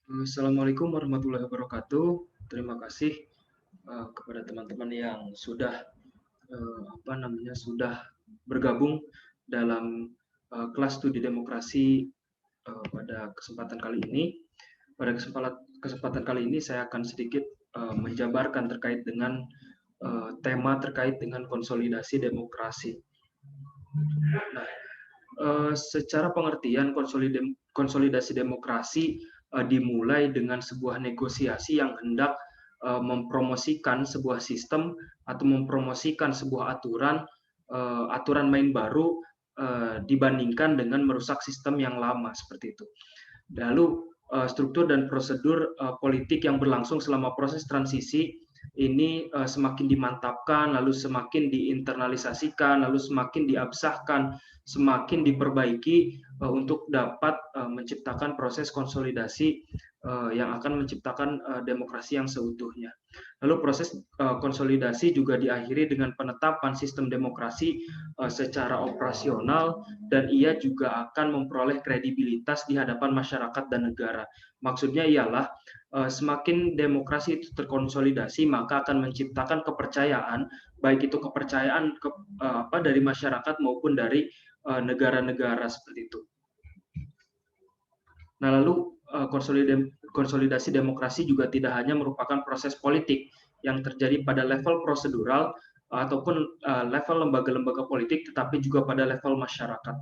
Assalamualaikum warahmatullahi wabarakatuh. Terima kasih kepada teman-teman yang sudah bergabung dalam kelas studi demokrasi pada kesempatan kali ini. Pada kesempatan kali ini saya akan sedikit menjabarkan terkait dengan tema terkait dengan konsolidasi demokrasi. Nah, secara pengertian konsolidasi demokrasi dimulai dengan sebuah negosiasi yang hendak mempromosikan sebuah sistem atau mempromosikan sebuah aturan main baru dibandingkan dengan merusak sistem yang lama seperti itu. Lalu struktur dan prosedur politik yang berlangsung selama proses transisi ini semakin dimantapkan, lalu semakin diinternalisasikan, lalu semakin diabsahkan, semakin diperbaiki untuk dapat menciptakan proses konsolidasi yang akan menciptakan demokrasi yang seutuhnya. Lalu proses konsolidasi juga diakhiri dengan penetapan sistem demokrasi secara operasional, dan ia juga akan memperoleh kredibilitas di hadapan masyarakat dan negara. Maksudnya ialah semakin demokrasi itu terkonsolidasi, maka akan menciptakan kepercayaan, baik itu kepercayaan dari masyarakat maupun dari negara-negara seperti itu. Nah, lalu konsolidasi demokrasi juga tidak hanya merupakan proses politik yang terjadi pada level prosedural ataupun level lembaga-lembaga politik, tetapi juga pada level masyarakat.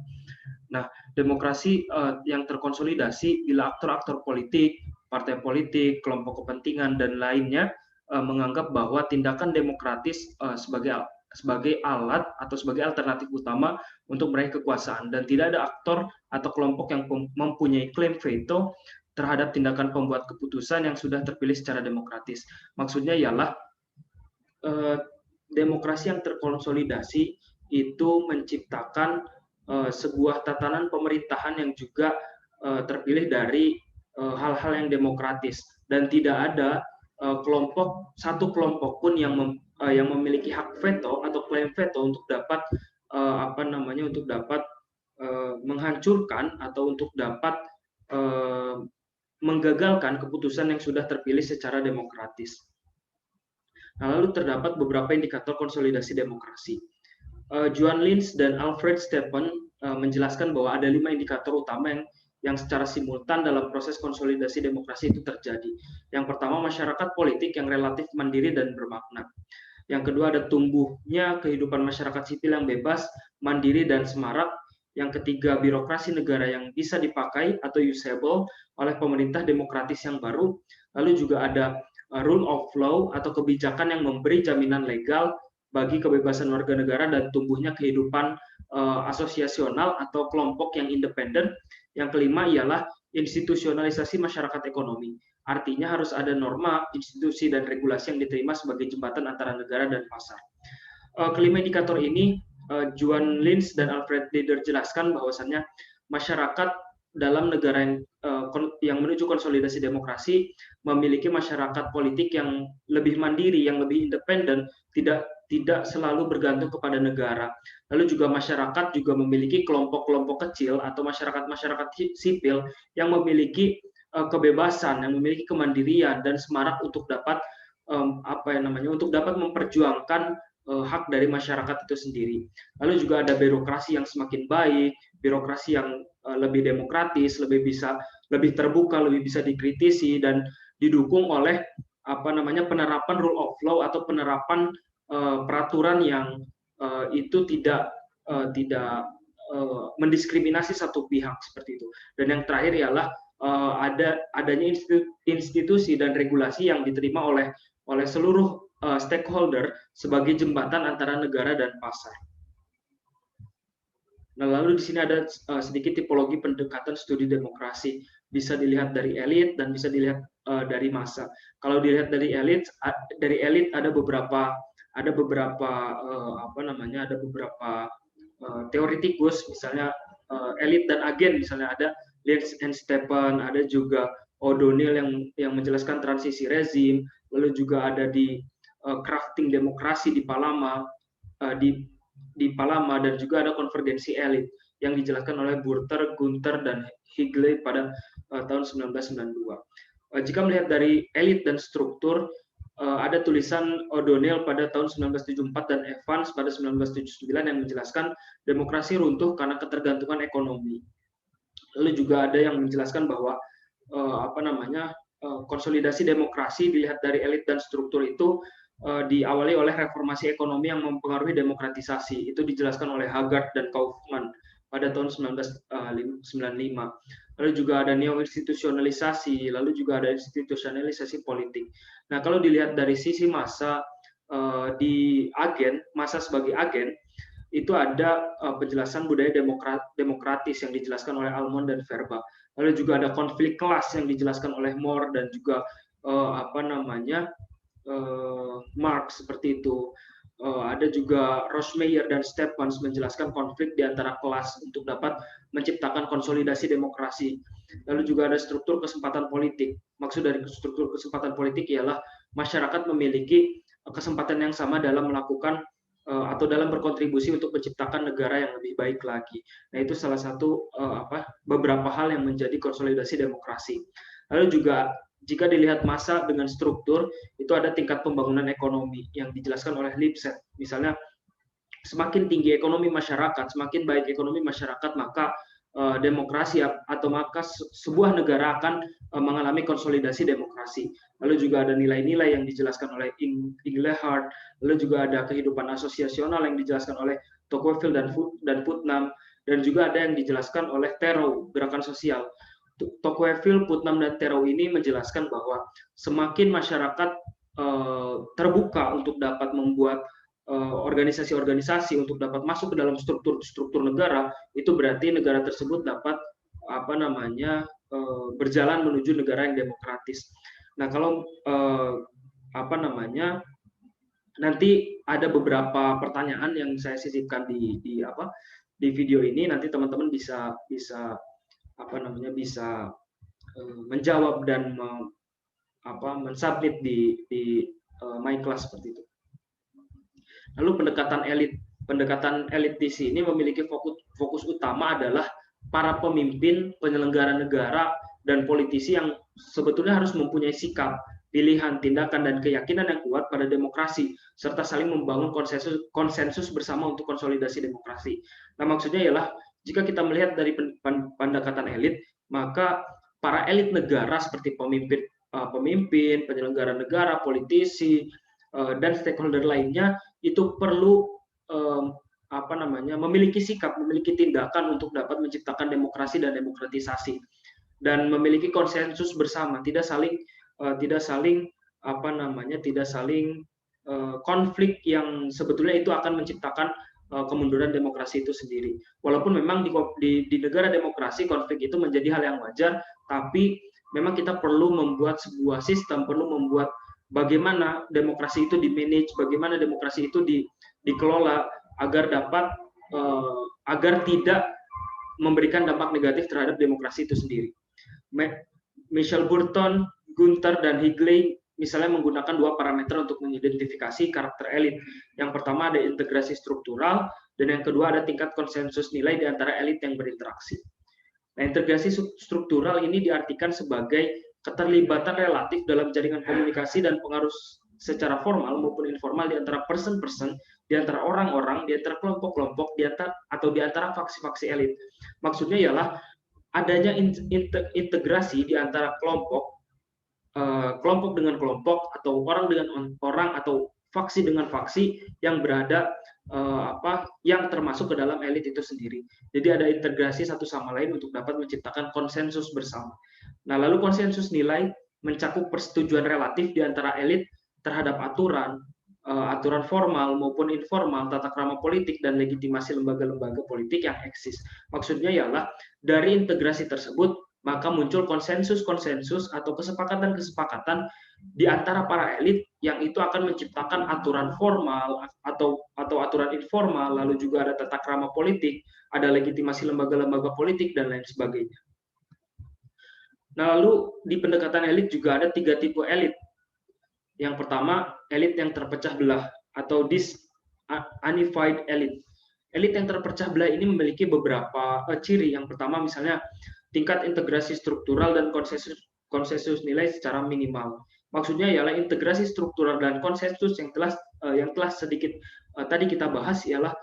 Nah, demokrasi yang terkonsolidasi bila aktor-aktor politik, partai politik, kelompok kepentingan, dan lainnya menganggap bahwa tindakan demokratis sebagai alat atau sebagai alternatif utama untuk meraih kekuasaan, dan tidak ada aktor atau kelompok yang mempunyai klaim veto terhadap tindakan pembuat keputusan yang sudah terpilih secara demokratis. Maksudnya ialah demokrasi yang terkonsolidasi itu menciptakan sebuah tatanan pemerintahan yang juga terpilih dari hal-hal yang demokratis, dan tidak ada satu kelompok pun yang memiliki hak veto atau klaim veto untuk dapat menghancurkan atau untuk dapat menggagalkan keputusan yang sudah terpilih secara demokratis. Nah, lalu terdapat beberapa indikator konsolidasi demokrasi. Juan Linz dan Alfred Stepan menjelaskan bahwa ada 5 indikator utama yang secara simultan dalam proses konsolidasi demokrasi itu terjadi. Yang pertama, masyarakat politik yang relatif mandiri dan bermakna. Yang kedua, ada tumbuhnya kehidupan masyarakat sipil yang bebas, mandiri, dan semarak. Yang ketiga, birokrasi negara yang bisa dipakai atau usable oleh pemerintah demokratis yang baru. Lalu juga ada rule of law atau kebijakan yang memberi jaminan legal bagi kebebasan warga negara dan tumbuhnya kehidupan asosiasional atau kelompok yang independen. Yang kelima ialah institusionalisasi masyarakat ekonomi. Artinya harus ada norma, institusi, dan regulasi yang diterima sebagai jembatan antara negara dan pasar. Kelima indikator ini, Juan Linz dan Alfred Leder jelaskan bahwasannya masyarakat dalam negara yang menuju konsolidasi demokrasi memiliki masyarakat politik yang lebih mandiri, yang lebih independen, tidak selalu bergantung kepada negara. Lalu juga masyarakat juga memiliki kelompok-kelompok kecil atau masyarakat sipil yang memiliki kebebasan, yang memiliki kemandirian dan semarak untuk dapat untuk dapat memperjuangkan hak dari masyarakat itu sendiri. Lalu juga ada birokrasi yang semakin baik, birokrasi yang lebih demokratis, lebih terbuka, lebih bisa dikritisi, dan didukung oleh penerapan rule of law atau penerapan peraturan yang itu tidak mendiskriminasi satu pihak seperti itu. Dan yang terakhir ialah adanya institusi dan regulasi yang diterima oleh seluruh stakeholder sebagai jembatan antara negara dan pasar. Nah, lalu di sini ada sedikit tipologi pendekatan studi demokrasi. Bisa dilihat dari elit dan bisa dilihat dari massa. Kalau dilihat dari elit ada beberapa teoretikus, misalnya elit dan agen, misalnya ada Linz and Stepan, ada juga O'Donnell yang menjelaskan transisi rezim, lalu juga ada di crafting demokrasi di Palama, dan juga ada konvergensi elit yang dijelaskan oleh Burter, Gunther, dan Higley pada tahun 1992. Jika melihat dari elit dan struktur, ada tulisan O'Donnell pada tahun 1974 dan Evans pada 1979 yang menjelaskan demokrasi runtuh karena ketergantungan ekonomi. Lalu juga ada yang menjelaskan bahwa konsolidasi demokrasi dilihat dari elit dan struktur itu diawali oleh reformasi ekonomi yang mempengaruhi demokratisasi. Itu dijelaskan oleh Haggard dan Kaufman pada tahun 1995. Lalu juga ada neo-institusionalisasi, lalu juga ada institusionalisasi politik. Nah, kalau dilihat dari sisi massa di agen, massa sebagai agen, itu ada penjelasan budaya demokratis yang dijelaskan oleh Almond dan Verba. Lalu juga ada konflik kelas yang dijelaskan oleh Moore dan juga Marx seperti itu. Ada juga Rosemeyer dan Stephens menjelaskan konflik di antara kelas untuk dapat menciptakan konsolidasi demokrasi. Lalu juga ada struktur kesempatan politik. Maksud dari struktur kesempatan politik ialah masyarakat memiliki kesempatan yang sama dalam melakukan atau dalam berkontribusi untuk menciptakan negara yang lebih baik lagi. Nah, itu salah satu beberapa hal yang menjadi konsolidasi demokrasi. Lalu juga jika dilihat massa dengan struktur, itu ada tingkat pembangunan ekonomi yang dijelaskan oleh Lipset. Misalnya, semakin tinggi ekonomi masyarakat, semakin baik ekonomi masyarakat, maka demokrasi atau maka sebuah negara akan mengalami konsolidasi demokrasi. Lalu juga ada nilai-nilai yang dijelaskan oleh Inglehart, lalu juga ada kehidupan asosiasional yang dijelaskan oleh Tocqueville dan Putnam, dan juga ada yang dijelaskan oleh Thoreau, gerakan sosial. Tocqueville, Putnam, dan Thoreau ini menjelaskan bahwa semakin masyarakat terbuka untuk dapat membuat organisasi-organisasi untuk dapat masuk ke dalam struktur negara, itu berarti negara tersebut dapat berjalan menuju negara yang demokratis. Nah, kalau nanti ada beberapa pertanyaan yang saya sisipkan di video ini, nanti teman-teman bisa menjawab dan mensubmit di my class seperti itu. Lalu pendekatan elit di sini memiliki fokus utama adalah para pemimpin, penyelenggara negara, dan politisi yang sebetulnya harus mempunyai sikap, pilihan, tindakan, dan keyakinan yang kuat pada demokrasi, serta saling membangun konsensus bersama untuk konsolidasi demokrasi. Nah, maksudnya ialah jika kita melihat dari pendekatan elit, maka para elit negara seperti pemimpin, penyelenggara negara, politisi, dan stakeholder lainnya itu perlu memiliki sikap, memiliki tindakan untuk dapat menciptakan demokrasi dan demokratisasi, dan memiliki konsensus bersama, tidak saling konflik yang sebetulnya itu akan menciptakan kemunduran demokrasi itu sendiri. Walaupun memang di negara demokrasi konflik itu menjadi hal yang wajar, tapi memang kita perlu membuat sebuah sistem, perlu membuat bagaimana demokrasi itu di-manage, bagaimana demokrasi itu dikelola agar tidak memberikan dampak negatif terhadap demokrasi itu sendiri. Michel Burton, Gunther, dan Higley misalnya menggunakan dua parameter untuk mengidentifikasi karakter elit. Yang pertama ada integrasi struktural, dan yang kedua ada tingkat konsensus nilai di antara elit yang berinteraksi. Nah, integrasi struktural ini diartikan sebagai keterlibatan relatif dalam jaringan komunikasi dan pengaruh secara formal maupun informal di antara person-person, di antara orang-orang, di antara kelompok-kelompok, di antara faksi-faksi elit. Maksudnya ialah adanya integrasi di antara kelompok dengan kelompok, atau orang dengan orang, atau faksi dengan faksi yang berada yang termasuk ke dalam elit itu sendiri. Jadi ada integrasi satu sama lain untuk dapat menciptakan konsensus bersama. Nah, lalu konsensus nilai mencakup persetujuan relatif di antara elit terhadap aturan formal maupun informal, tata krama politik, dan legitimasi lembaga-lembaga politik yang eksis. Maksudnya ialah dari integrasi tersebut maka muncul konsensus-konsensus atau kesepakatan-kesepakatan di antara para elit yang itu akan menciptakan aturan formal atau aturan informal, lalu juga ada tata krama politik, ada legitimasi lembaga-lembaga politik, dan lain sebagainya. Nah, lalu di pendekatan elit juga ada 3 tipe elit. Yang pertama, elit yang terpecah belah atau disunified elite. Elit yang terpecah belah ini memiliki beberapa ciri. Yang pertama misalnya tingkat integrasi struktural dan konsensus nilai secara minimal. Maksudnya ialah integrasi struktural dan konsensus yang telah sedikit tadi kita bahas ialah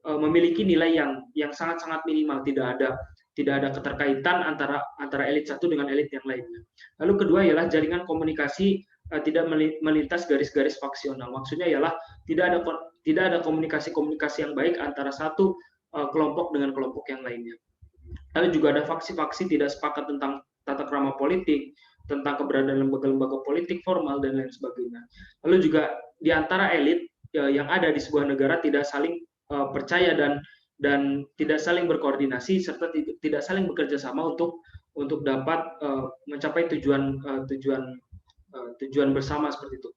memiliki nilai yang sangat-sangat minimal, tidak ada keterkaitan antara elit satu dengan elit yang lainnya. Lalu kedua ialah jaringan komunikasi tidak melintas garis-garis faksional. Maksudnya ialah tidak ada komunikasi-komunikasi yang baik antara satu kelompok dengan kelompok yang lainnya. Lalu juga ada faksi-faksi tidak sepakat tentang tata krama politik, tentang keberadaan lembaga-lembaga politik formal dan lain sebagainya. Lalu juga di antara elit yang ada di sebuah negara tidak saling percaya dan tidak saling berkoordinasi serta tidak saling bekerja sama untuk dapat mencapai tujuan bersama seperti itu.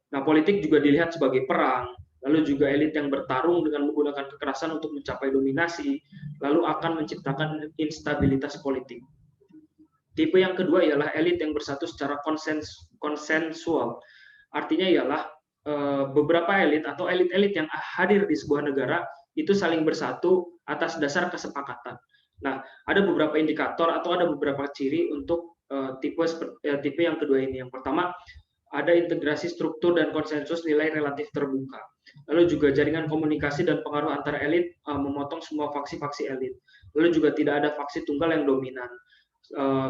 Nah, politik juga dilihat sebagai perang, lalu juga elit yang bertarung dengan menggunakan kekerasan untuk mencapai dominasi, lalu akan menciptakan instabilitas politik. Tipe yang kedua ialah elit yang bersatu secara konsensual. Artinya ialah beberapa elit atau elit-elit yang hadir di sebuah negara itu saling bersatu atas dasar kesepakatan. Nah, ada beberapa indikator atau ada beberapa ciri untuk tipe yang kedua ini. Yang pertama, ada integrasi struktur dan konsensus nilai relatif terbuka. Lalu juga jaringan komunikasi dan pengaruh antara elit memotong semua faksi-faksi elit. Lalu juga tidak ada faksi tunggal yang dominan.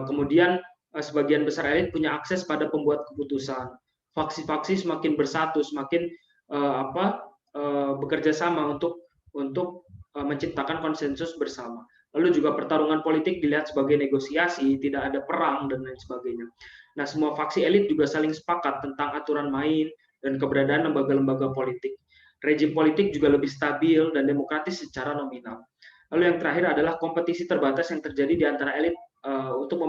Kemudian sebagian besar elit punya akses pada pembuat keputusan. Faksi-faksi semakin bersatu, semakin bekerja sama untuk menciptakan konsensus bersama. Lalu juga pertarungan politik dilihat sebagai negosiasi, tidak ada perang dan lain sebagainya. Nah, semua faksi elit juga saling sepakat tentang aturan main dan keberadaan lembaga-lembaga politik. Rejim politik juga lebih stabil dan demokratis secara nominal. Lalu yang terakhir adalah kompetisi terbatas yang terjadi di antara elit untuk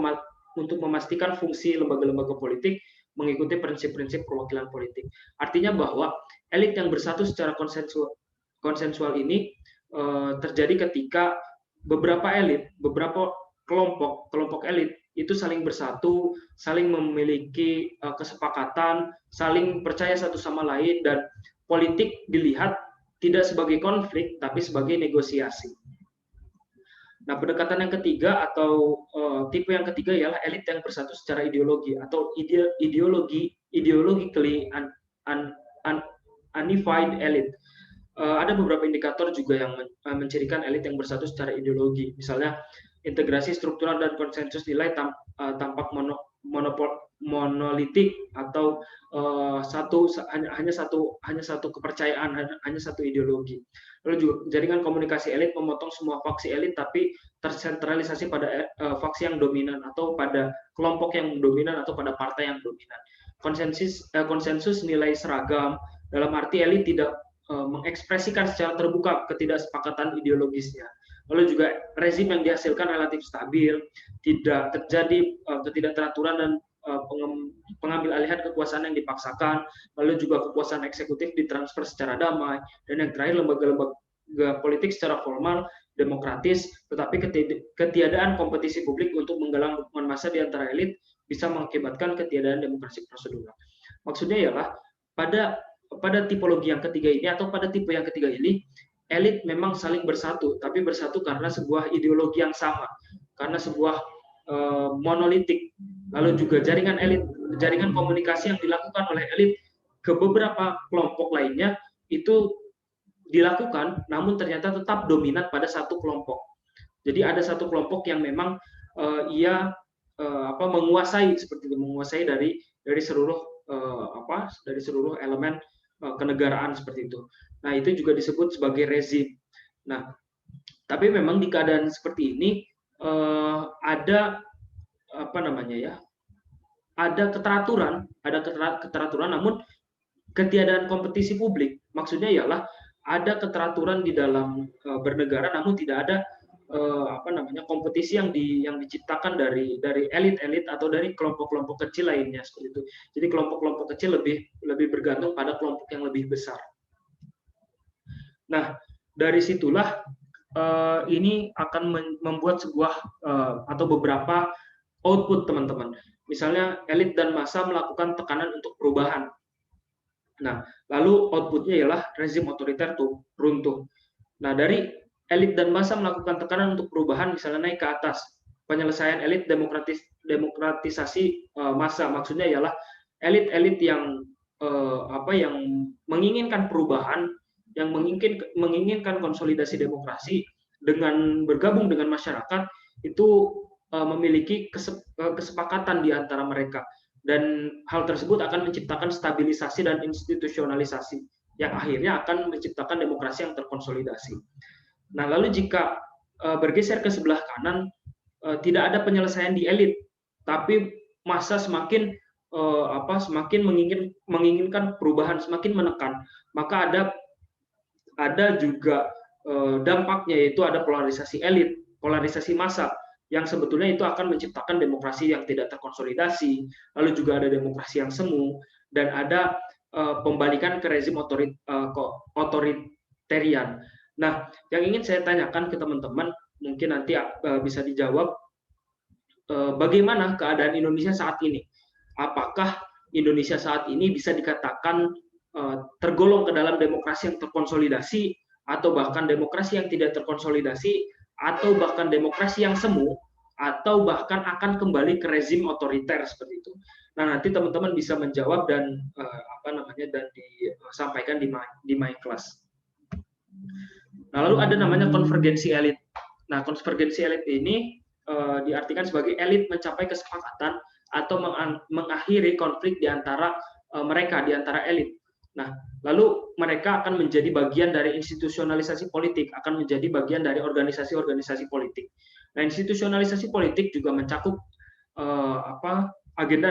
memastikan fungsi lembaga-lembaga politik mengikuti prinsip-prinsip perwakilan politik. Artinya bahwa elit yang bersatu secara konsensual ini terjadi ketika beberapa kelompok elit itu saling bersatu, saling memiliki kesepakatan, saling percaya satu sama lain, dan politik dilihat tidak sebagai konflik, tapi sebagai negosiasi. Nah, pendekatan yang ketiga atau tipe yang ketiga ialah elit yang bersatu secara ideologi atau ideologically unified elite. Ada beberapa indikator juga yang mencirikan elit yang bersatu secara ideologi. Misalnya, integrasi struktural dan konsensus nilai tampak monolitik atau hanya satu kepercayaan, hanya satu ideologi. Lalu juga jaringan komunikasi elit memotong semua faksi elit tapi tersentralisasi pada faksi yang dominan atau pada kelompok yang dominan atau pada partai yang dominan. Konsensus nilai seragam, dalam arti elit tidak mengekspresikan secara terbuka ketidaksepakatan ideologisnya. Lalu juga rezim yang dihasilkan relatif stabil, tidak terjadi ketidakteraturan dan pengambil alihan kekuasaan yang dipaksakan, lalu juga kekuasaan eksekutif ditransfer secara damai, dan yang terakhir lembaga politik secara formal, demokratis, tetapi ketiadaan kompetisi publik untuk menggalang dukungan massa di antara elit bisa mengakibatkan ketiadaan demokrasi prosedural. Maksudnya ialah pada tipologi yang ketiga ini atau pada tipe yang ketiga ini, elit memang saling bersatu, tapi bersatu karena sebuah ideologi yang sama, karena sebuah monolitik. Lalu juga jaringan komunikasi yang dilakukan oleh elit ke beberapa kelompok lainnya itu dilakukan, namun ternyata tetap dominan pada satu kelompok. Jadi ada satu kelompok yang memang menguasai seperti itu, menguasai dari seluruh elemen kenegaraan seperti itu. Nah, itu juga disebut sebagai rezim. Nah, tapi memang di keadaan seperti ini ada keteraturan, namun ketiadaan kompetisi publik. Maksudnya ialah ada keteraturan di dalam bernegara, namun tidak ada kompetisi yang diciptakan dari elit-elit atau dari kelompok-kelompok kecil lainnya seperti itu. Jadi kelompok-kelompok kecil lebih bergantung pada kelompok yang lebih besar. Nah, dari situlah ini akan membuat sebuah atau beberapa output, teman-teman. Misalnya elit dan massa melakukan tekanan untuk perubahan. Nah, lalu outputnya ialah rezim otoriter runtuh. Nah, dari elit dan massa melakukan tekanan untuk perubahan, misalnya naik ke atas, penyelesaian elit demokratisasi massa. Maksudnya ialah elit-elit yang yang menginginkan perubahan, yang menginginkan konsolidasi demokrasi dengan bergabung dengan masyarakat itu memiliki kesepakatan di antara mereka, dan hal tersebut akan menciptakan stabilisasi dan institusionalisasi yang akhirnya akan menciptakan demokrasi yang terkonsolidasi. Nah, lalu jika bergeser ke sebelah kanan, tidak ada penyelesaian di elit, tapi massa semakin semakin menginginkan perubahan, semakin menekan, maka ada juga dampaknya, yaitu ada polarisasi elit, polarisasi massa, yang sebetulnya itu akan menciptakan demokrasi yang tidak terkonsolidasi, lalu juga ada demokrasi yang semu, dan ada pembalikan ke rezim otoritarian. Nah, yang ingin saya tanyakan ke teman-teman, mungkin nanti bisa dijawab, bagaimana keadaan Indonesia saat ini? Apakah Indonesia saat ini bisa dikatakan tergolong ke dalam demokrasi yang terkonsolidasi, atau bahkan demokrasi yang tidak terkonsolidasi, atau bahkan demokrasi yang semu, atau bahkan akan kembali ke rezim otoriter seperti itu? Nah, nanti teman-teman bisa menjawab dan dan disampaikan di my class. Nah, lalu ada namanya konvergensi elit. Nah, konvergensi elit ini diartikan sebagai elit mencapai kesepakatan atau mengakhiri konflik di antara mereka, di antara elit. Nah, lalu mereka akan menjadi bagian dari institusionalisasi politik, akan menjadi bagian dari organisasi-organisasi politik. Nah, institusionalisasi politik juga mencakup agenda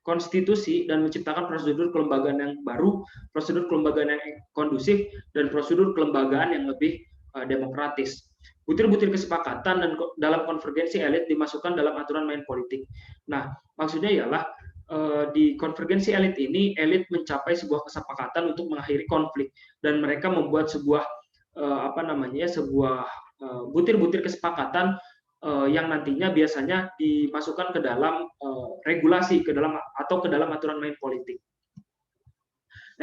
konstitusi dan menciptakan prosedur kelembagaan yang baru, prosedur kelembagaan yang kondusif, dan prosedur kelembagaan yang lebih demokratis. Butir-butir kesepakatan dan dalam konvergensi elit dimasukkan dalam aturan main politik. Nah, maksudnya ialah di konvergensi elit ini, elit mencapai sebuah kesepakatan untuk mengakhiri konflik, dan mereka membuat sebuah butir-butir kesepakatan yang nantinya biasanya dimasukkan ke dalam regulasi, ke dalam aturan main politik.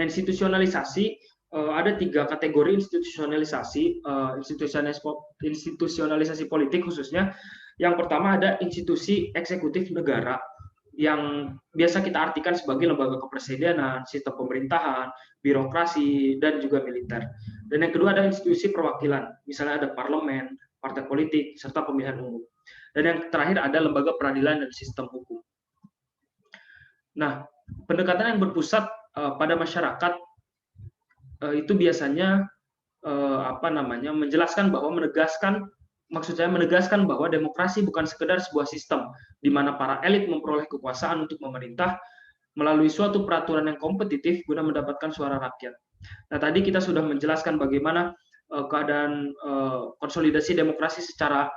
Nah, institusionalisasi, ada 3 kategori institusionalisasi, institusionalisasi politik khususnya. Yang pertama ada institusi eksekutif negara, yang biasa kita artikan sebagai lembaga kepresidenan, sistem pemerintahan, birokrasi, dan juga militer. Dan yang kedua ada institusi perwakilan, misalnya ada parlemen, partai politik, serta pemilihan umum. Dan yang terakhir ada lembaga peradilan dan sistem hukum. Nah, pendekatan yang berpusat pada masyarakat itu biasanya menegaskan bahwa demokrasi bukan sekedar sebuah sistem di mana para elit memperoleh kekuasaan untuk memerintah melalui suatu peraturan yang kompetitif guna mendapatkan suara rakyat. Nah, tadi kita sudah menjelaskan bagaimana keadaan konsolidasi demokrasi secara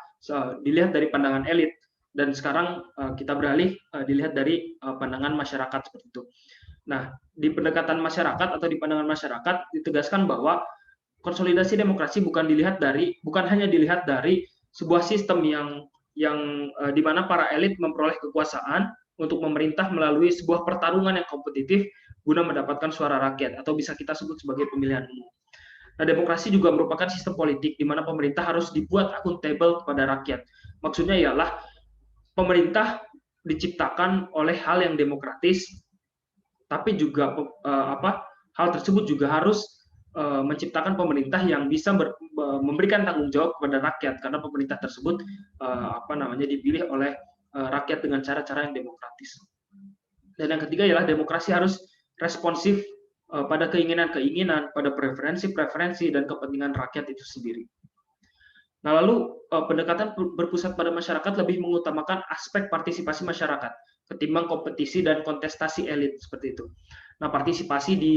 dilihat dari pandangan elit, dan sekarang kita beralih dilihat dari pandangan masyarakat seperti itu. Nah, di pendekatan masyarakat atau di pandangan masyarakat ditegaskan bahwa konsolidasi demokrasi bukan hanya dilihat dari sebuah sistem yang di mana para elit memperoleh kekuasaan untuk memerintah melalui sebuah pertarungan yang kompetitif guna mendapatkan suara rakyat, atau bisa kita sebut sebagai pemilihan umum. Nah, demokrasi juga merupakan sistem politik di mana pemerintah harus dibuat akuntabel kepada rakyat. Maksudnya ialah pemerintah diciptakan oleh hal yang demokratis, tapi juga hal tersebut juga harus menciptakan pemerintah yang bisa memberikan tanggung jawab kepada rakyat, karena pemerintah tersebut dipilih oleh rakyat dengan cara-cara yang demokratis. Dan yang ketiga ialah demokrasi harus responsif pada keinginan-keinginan, pada preferensi-preferensi dan kepentingan rakyat itu sendiri. Nah, lalu pendekatan berpusat pada masyarakat lebih mengutamakan aspek partisipasi masyarakat ketimbang kompetisi dan kontestasi elit seperti itu. Nah, partisipasi di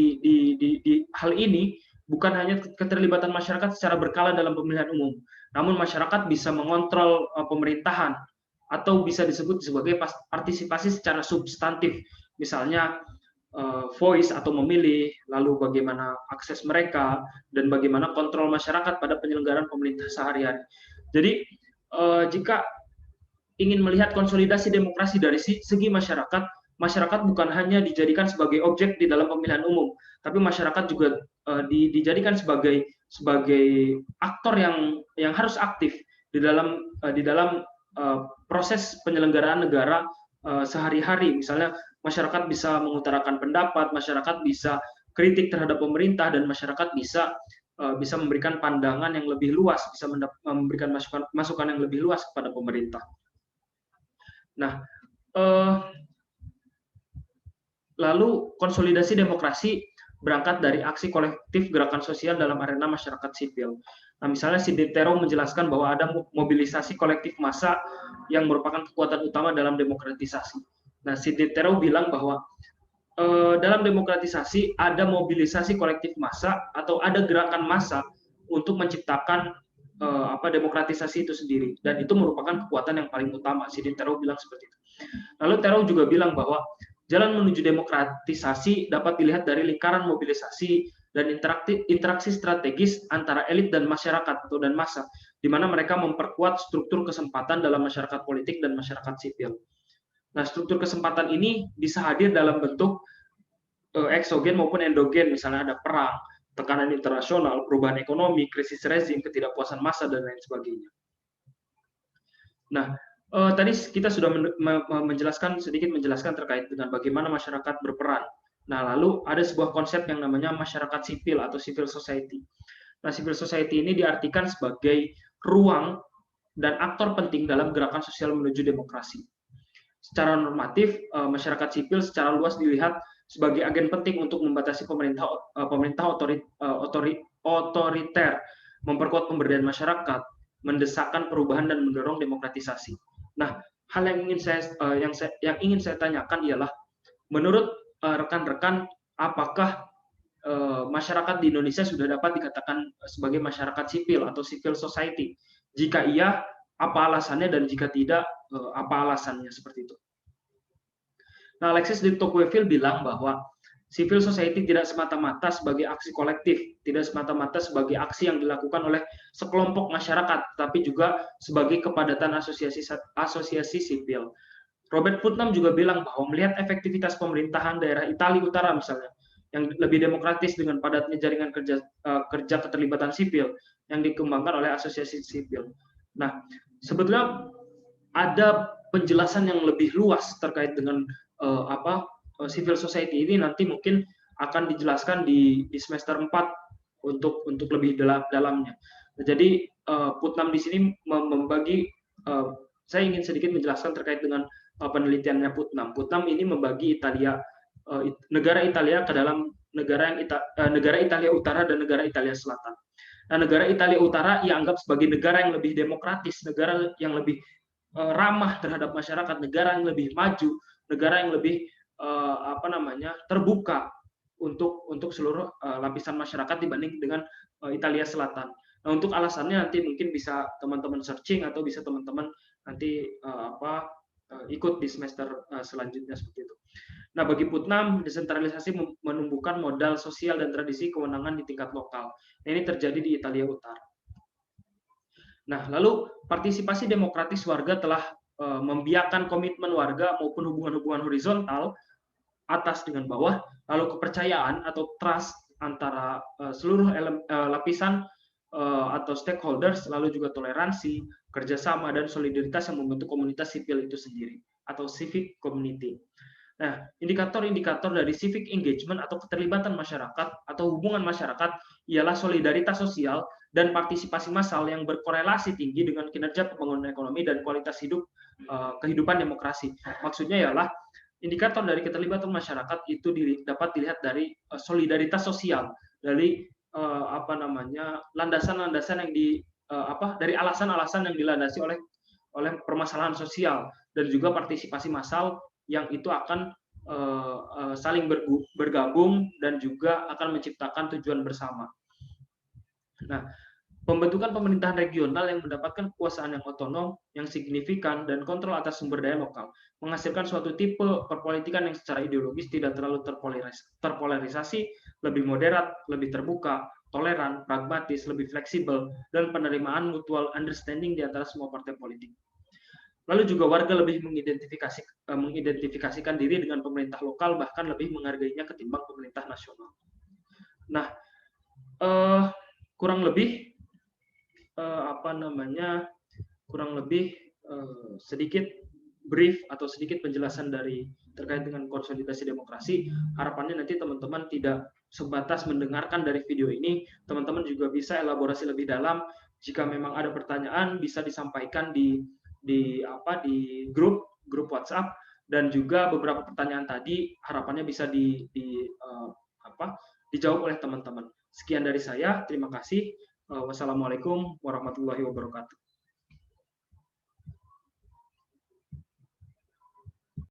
hal ini bukan hanya keterlibatan masyarakat secara berkala dalam pemilihan umum, namun masyarakat bisa mengontrol pemerintahan, atau bisa disebut sebagai partisipasi secara substantif, misalnya voice atau memilih, lalu bagaimana akses mereka, dan bagaimana kontrol masyarakat pada penyelenggaraan pemerintah sehari-hari. Jadi jika ingin melihat konsolidasi demokrasi dari segi masyarakat, masyarakat bukan hanya dijadikan sebagai objek di dalam pemilihan umum, tapi masyarakat juga dijadikan sebagai aktor yang harus aktif di dalam proses penyelenggaraan negara sehari-hari. Misalnya masyarakat bisa mengutarakan pendapat, masyarakat bisa kritik terhadap pemerintah, dan masyarakat bisa memberikan pandangan yang lebih luas, bisa memberikan masukan yang lebih luas kepada pemerintah. Nah, lalu konsolidasi demokrasi berangkat dari aksi kolektif gerakan sosial dalam arena masyarakat sipil. Nah, misalnya Sidetero menjelaskan bahwa ada mobilisasi kolektif massa yang merupakan kekuatan utama dalam demokratisasi. Nah, Sidetero bilang bahwa dalam demokratisasi ada mobilisasi kolektif massa atau ada gerakan massa untuk menciptakan demokratisasi itu sendiri, dan itu merupakan kekuatan yang paling utama. Sidetero bilang seperti itu. Lalu Tero juga bilang bahwa jalan menuju demokratisasi dapat dilihat dari lingkaran mobilisasi dan interaksi strategis antara elit dan masyarakat atau dan massa, di mana mereka memperkuat struktur kesempatan dalam masyarakat politik dan masyarakat sipil. Nah, struktur kesempatan ini bisa hadir dalam bentuk eksogen maupun endogen, misalnya ada perang, tekanan internasional, perubahan ekonomi, krisis rezim, ketidakpuasan massa, dan lain sebagainya. Nah, tadi kita sudah sedikit menjelaskan terkait dengan bagaimana masyarakat berperan. Nah, lalu ada sebuah konsep yang namanya masyarakat sipil atau civil society. Nah, civil society ini diartikan sebagai ruang dan aktor penting dalam gerakan sosial menuju demokrasi. Secara normatif, masyarakat sipil secara luas dilihat sebagai agen penting untuk membatasi pemerintah otoriter, memperkuat pemberdayaan masyarakat, mendesakkan perubahan dan mendorong demokratisasi. Nah, hal yang ingin saya tanyakan ialah, menurut rekan-rekan, apakah masyarakat di Indonesia sudah dapat dikatakan sebagai masyarakat sipil atau civil society? Jika iya, apa alasannya, dan jika tidak, apa alasannya, seperti itu. Nah, Alexis de Tocqueville bilang bahwa civil society tidak semata-mata sebagai aksi kolektif, tidak semata-mata sebagai aksi yang dilakukan oleh sekelompok masyarakat, tapi juga sebagai kepadatan asosiasi sipil. Robert Putnam juga bilang bahwa melihat efektivitas pemerintahan daerah Italia Utara misalnya, yang lebih demokratis dengan padatnya jaringan kerja keterlibatan sipil yang dikembangkan oleh asosiasi sipil. Nah, sebetulnya ada penjelasan yang lebih luas terkait dengan civil society ini, nanti mungkin akan dijelaskan di semester 4 untuk lebih dalamnya. Jadi Putnam di sini membagi, saya ingin sedikit menjelaskan terkait dengan penelitiannya Putnam. Putnam ini membagi negara Italia ke dalam negara Italia Utara dan negara Italia Selatan. Nah, negara Italia Utara ia anggap sebagai negara yang lebih demokratis, negara yang lebih ramah terhadap masyarakat, negara yang lebih maju, negara yang lebih terbuka untuk seluruh lapisan masyarakat dibanding dengan Italia Selatan. Nah, untuk alasannya nanti mungkin bisa teman-teman searching atau bisa teman-teman nanti ikut di semester selanjutnya, seperti itu. Nah, bagi Putnam, desentralisasi menumbuhkan modal sosial dan tradisi kewenangan di tingkat lokal. Nah, ini terjadi di Italia Utara. Nah, lalu partisipasi demokratis warga telah membiarkan komitmen warga maupun hubungan-hubungan horizontal atas dengan bawah, lalu kepercayaan atau trust antara seluruh lapisan atau stakeholders, lalu juga toleransi, kerjasama, dan solidaritas yang membentuk komunitas sipil itu sendiri atau civic community. Nah, indikator-indikator dari civic engagement atau keterlibatan masyarakat atau hubungan masyarakat ialah solidaritas sosial dan partisipasi massal yang berkorelasi tinggi dengan kinerja pembangunan ekonomi dan kualitas hidup kehidupan demokrasi. Maksudnya ialah indikator dari keterlibatan masyarakat itu dapat dilihat dari solidaritas sosial, dari landasan-landasan yang dari alasan-alasan yang dilandasi oleh permasalahan sosial, dan juga partisipasi massal yang itu akan saling bergabung dan juga akan menciptakan tujuan bersama. Nah, pembentukan pemerintahan regional yang mendapatkan kekuasaan yang otonom, yang signifikan, dan kontrol atas sumber daya lokal, menghasilkan suatu tipe perpolitikan yang secara ideologis tidak terlalu terpolarisasi, lebih moderat, lebih terbuka, toleran, pragmatis, lebih fleksibel, dan penerimaan mutual understanding di antara semua partai politik. Lalu juga warga lebih mengidentifikasikan diri dengan pemerintah lokal, bahkan lebih menghargainya ketimbang pemerintah nasional. Nah, kurang lebih sedikit brief atau sedikit penjelasan dari terkait dengan konsolidasi demokrasi. Harapannya nanti teman-teman tidak sebatas mendengarkan dari video ini, teman-teman juga bisa elaborasi lebih dalam. Jika memang ada pertanyaan, bisa disampaikan di grup WhatsApp, dan juga beberapa pertanyaan tadi harapannya bisa dijawab oleh teman-teman. Sekian dari saya, terima kasih. Wassalamualaikum warahmatullahi wabarakatuh.